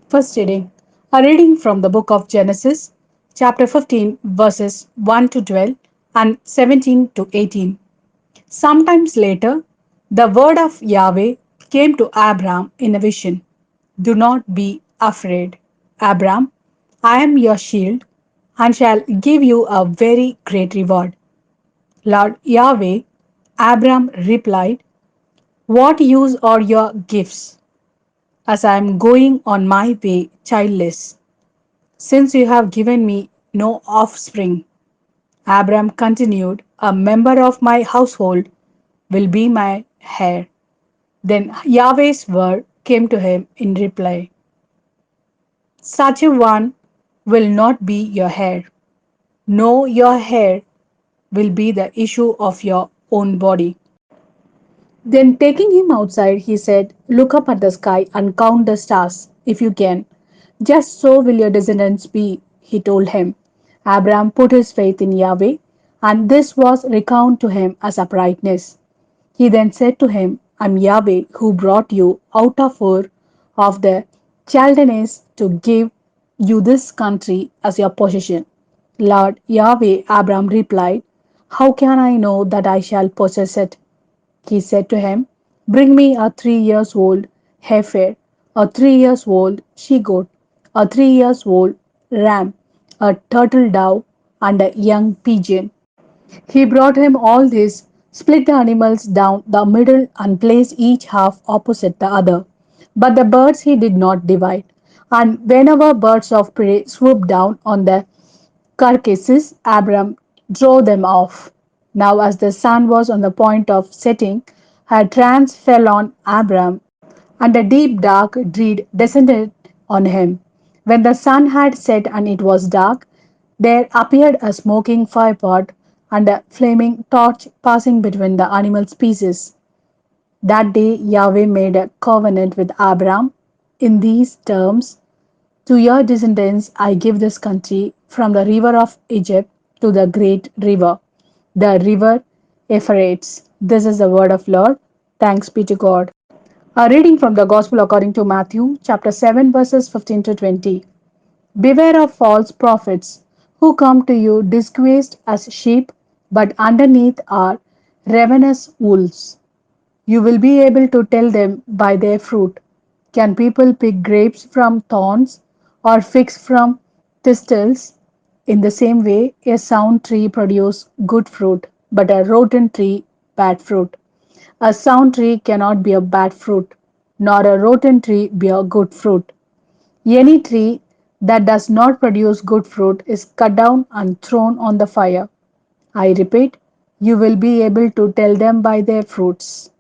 First reading. A reading from the book of Genesis, chapter 15, verses 1 to 12 and 17 to 18. Sometimes later, the word of Yahweh came to Abram in a vision. Do not be afraid, Abram. I am your shield and shall give you a very great reward. Lord Yahweh, Abram replied, what use are your gifts, as I am going on my way childless, since you have given me no offspring? Abram continued, a member of my household will be my heir. Then Yahweh's word came to him in reply, such a one will not be your heir. No, your heir will be the issue of your own body. Then, taking him outside, he said, look up at the sky and count the stars, if you can. Just so will your descendants be, he told him. Abraham put his faith in Yahweh, and this was recounted to him as uprightness. He then said to him, I am Yahweh who brought you out of Ur of the Chaldeans to give you this country as your possession. Lord Yahweh, Abram replied, how can I know that I shall possess it? He said to him, bring me a 3 years old heifer, a 3 years old she goat, a 3 years old ram, a turtle dove, and a young pigeon. He brought him all this, split the animals down the middle, and placed each half opposite the other. But the birds he did not divide. And whenever birds of prey swooped down on the carcasses, Abram drove them off. Now, as the sun was on the point of setting, a trance fell on Abram, and a deep dark dread descended on him. When the sun had set and it was dark, there appeared a smoking firepot and a flaming torch passing between the animal species. That day Yahweh made a covenant with Abram in these terms, to your descendants I give this country from the river of Egypt to the great river, the river Euphrates. This is the word of Lord. Thanks be to God. A reading from the Gospel according to Matthew, chapter 7, verses 15 to 20. Beware of false prophets who come to you disguised as sheep, but underneath are ravenous wolves. You will be able to tell them by their fruit. Can people pick grapes from thorns or figs from thistles? In the same way, a sound tree produces good fruit, but a rotten tree bad fruit. A sound tree cannot bear bad fruit, nor a rotten tree bear good fruit. Any tree that does not produce good fruit is cut down and thrown on the fire. I repeat, you will be able to tell them by their fruits.